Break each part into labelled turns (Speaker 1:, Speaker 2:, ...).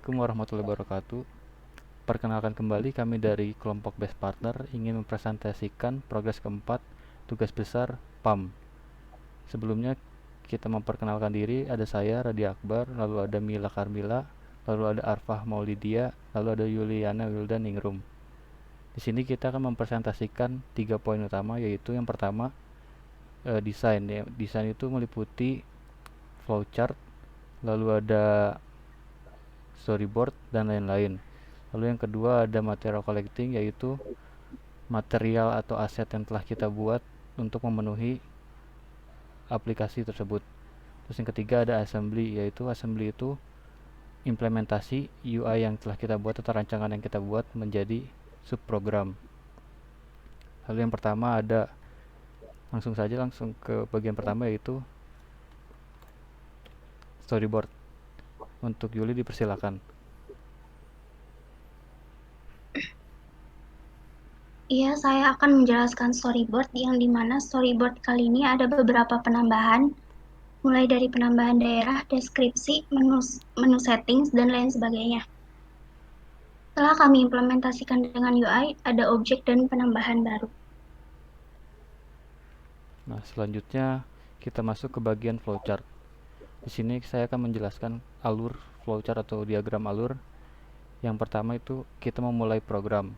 Speaker 1: Assalamualaikum warahmatullahi wabarakatuh. Perkenalkan kembali, kami dari kelompok Best Partner ingin mempresentasikan progres keempat tugas besar PAM. Sebelumnya kita memperkenalkan diri, ada saya Radi Akbar, lalu ada Mila Karmila, lalu ada Arfah Maulidia, lalu ada Yuliana Wildan Ningrum. Di sini kita akan mempresentasikan 3 poin utama, yaitu yang pertama desain. Ya. Desain itu meliputi flowchart, lalu ada storyboard, dan lain-lain. Lalu yang kedua ada material collecting, yaitu material atau aset yang telah kita buat untuk memenuhi aplikasi tersebut. Terus yang ketiga ada assembly, yaitu assembly itu implementasi UI yang telah kita buat atau rancangan yang kita buat menjadi subprogram. Lalu yang pertama ada, langsung ke bagian pertama, yaitu storyboard. Untuk Yuli dipersilakan.
Speaker 2: Iya, saya akan menjelaskan storyboard yang dimana storyboard kali ini ada beberapa penambahan, mulai dari penambahan daerah, deskripsi, menu settings, dan lain sebagainya. Setelah kami implementasikan dengan UI, ada objek dan penambahan baru.
Speaker 1: Nah, selanjutnya kita masuk ke bagian flowchart. Di sini saya akan menjelaskan alur flowchart atau diagram alur. Yang pertama itu kita memulai program.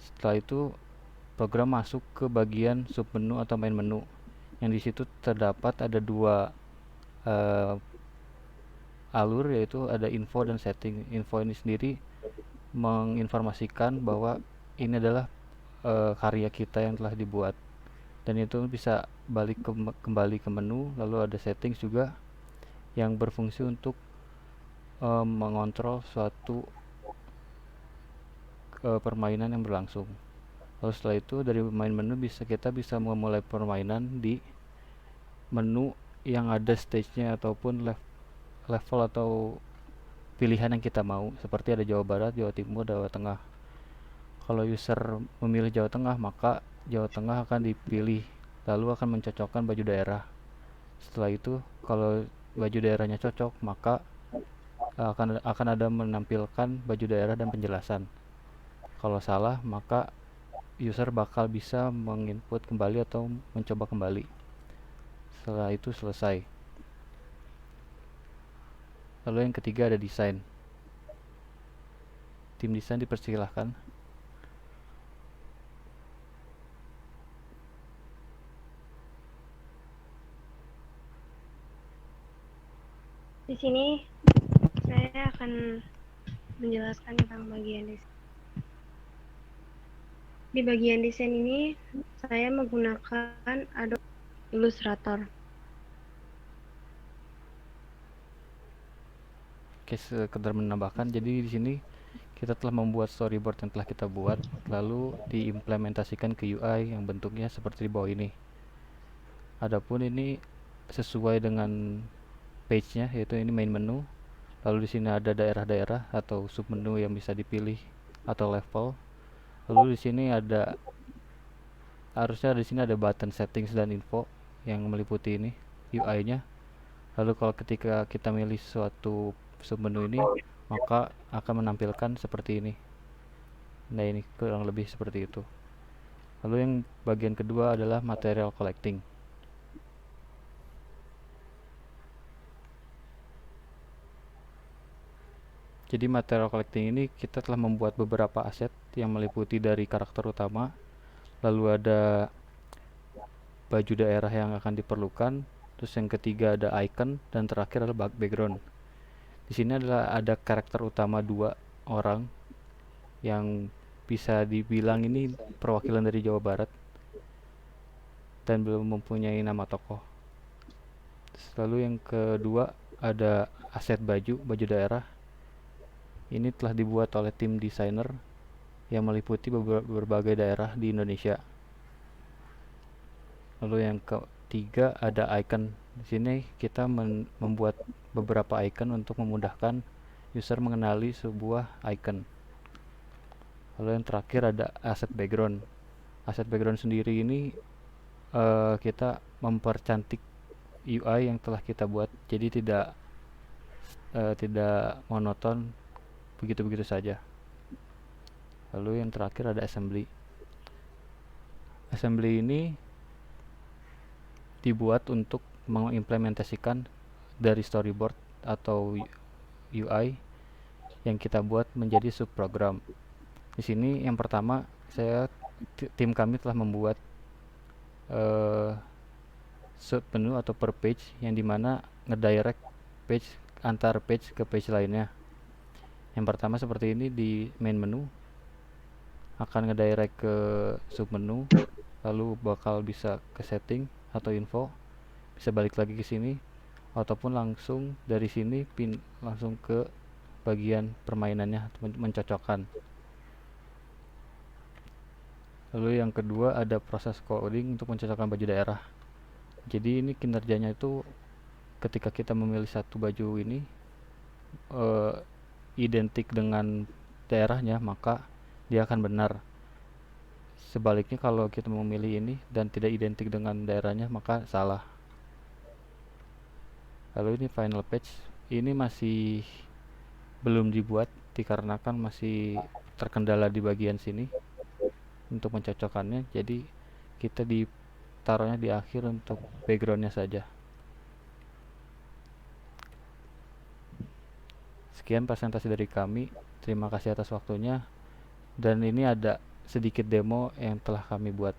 Speaker 1: Setelah itu program masuk ke bagian submenu atau main menu. Yang di situ terdapat ada dua uh, alur, yaitu ada info dan setting. Info ini sendiri menginformasikan bahwa ini adalah karya kita yang telah dibuat, dan itu bisa kembali ke menu. Lalu ada settings juga yang berfungsi untuk mengontrol suatu permainan yang berlangsung. Lalu setelah itu dari main menu kita bisa memulai permainan di menu yang ada stage-nya ataupun level atau pilihan yang kita mau, seperti ada Jawa Barat, Jawa Timur, Jawa Tengah. Kalau user memilih Jawa Tengah, maka Jawa Tengah akan dipilih, lalu akan mencocokkan baju daerah. Setelah itu, kalau baju daerahnya cocok, maka akan ada menampilkan baju daerah dan penjelasan. Kalau salah, maka user bakal bisa menginput kembali atau mencoba kembali. Setelah itu selesai. Lalu yang ketiga ada desain. Tim desain dipersilahkan.
Speaker 3: Di sini saya akan menjelaskan tentang bagian desain. Di bagian desain ini saya menggunakan Adobe Illustrator.
Speaker 1: Oke, sekedar menambahkan, jadi di sini kita telah membuat storyboard yang telah kita buat, lalu diimplementasikan ke UI yang bentuknya seperti di bawah ini. Adapun ini sesuai dengan page-nya, yaitu ini main menu. Lalu di sini ada daerah-daerah atau submenu yang bisa dipilih atau level. Lalu di sini harusnya di sini ada button settings dan info yang meliputi ini UI-nya. Lalu kalau ketika kita milih suatu submenu ini, maka akan menampilkan seperti ini. Nah, ini kurang lebih seperti itu. Lalu yang bagian kedua adalah material collecting. Jadi material collecting ini kita telah membuat beberapa aset yang meliputi dari karakter utama, lalu ada baju daerah yang akan diperlukan, terus yang ketiga ada icon, dan terakhir adalah background. Di sini adalah ada karakter utama dua orang yang bisa dibilang ini perwakilan dari Jawa Barat dan belum mempunyai nama tokoh. Lalu yang kedua ada aset baju daerah. Ini telah dibuat oleh tim desainer yang meliputi berbagai daerah di Indonesia. Lalu yang ketiga ada icon. Di sini kita membuat beberapa icon untuk memudahkan user mengenali sebuah icon. Lalu yang terakhir ada aset background. Aset background sendiri ini kita mempercantik UI yang telah kita buat, jadi tidak tidak monoton begitu-begitu saja. Lalu yang terakhir ada assembly. Assembly ini dibuat untuk mengimplementasikan dari storyboard atau UI yang kita buat menjadi subprogram. Di sini yang pertama tim kami telah membuat submenu atau per page yang dimana ngedirect page antar page ke page lainnya. Yang pertama seperti ini di main menu akan ngedirect ke submenu, lalu bakal bisa ke setting atau info, bisa balik lagi ke sini ataupun langsung dari sini langsung ke bagian permainannya, mencocokkan. Lalu yang kedua ada proses coding untuk mencocokkan baju daerah. Jadi ini kinerjanya itu ketika kita memilih satu baju ini identik dengan daerahnya, maka dia akan benar. Sebaliknya kalau kita memilih ini dan tidak identik dengan daerahnya, maka salah. Lalu ini final page, ini masih belum dibuat dikarenakan masih terkendala di bagian sini untuk mencocokkannya, jadi kita ditaruhnya di akhir untuk backgroundnya saja. Sekian presentasi dari kami, terima kasih atas waktunya, dan ini ada sedikit demo yang telah kami buat.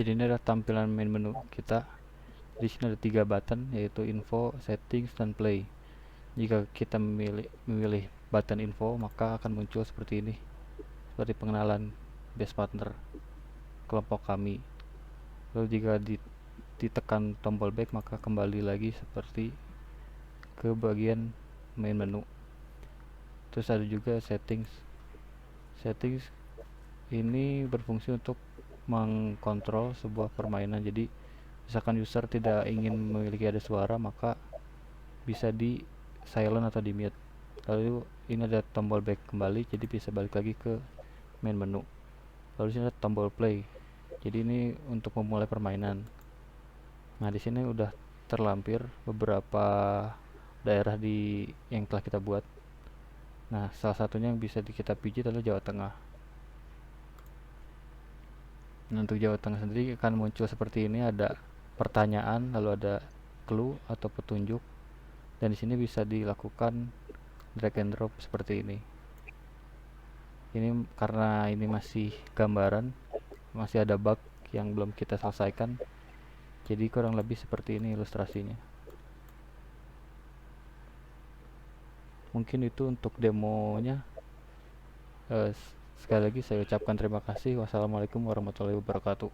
Speaker 1: Jadi ini adalah tampilan main menu kita. Di sini ada 3 button, yaitu info, settings, dan play. Jika kita memilih button info, maka akan muncul seperti ini, seperti pengenalan best partner kelompok kami. Lalu jika ditekan tombol back, maka kembali lagi seperti ke bagian main menu. Terus ada juga settings. Settings ini berfungsi untuk mengkontrol sebuah permainan. Jadi misalkan user tidak ingin memiliki ada suara, maka bisa di silent atau di mute. Lalu ini ada tombol back kembali, jadi bisa balik lagi ke main menu. Lalu sini ada tombol play, jadi ini untuk memulai permainan. Nah, di sini udah terlampir beberapa daerah yang telah kita buat. Nah, salah satunya yang bisa kita pijit adalah Jawa Tengah. Nah, untuk Jawa Tengah sendiri akan muncul seperti ini, ada pertanyaan, lalu ada clue atau petunjuk, dan di sini bisa dilakukan drag and drop seperti ini. Ini karena ini masih gambaran, masih ada bug yang belum kita selesaikan, jadi kurang lebih seperti ini ilustrasinya. Mungkin itu untuk demonya. Sekali lagi saya ucapkan terima kasih. Wassalamualaikum warahmatullahi wabarakatuh.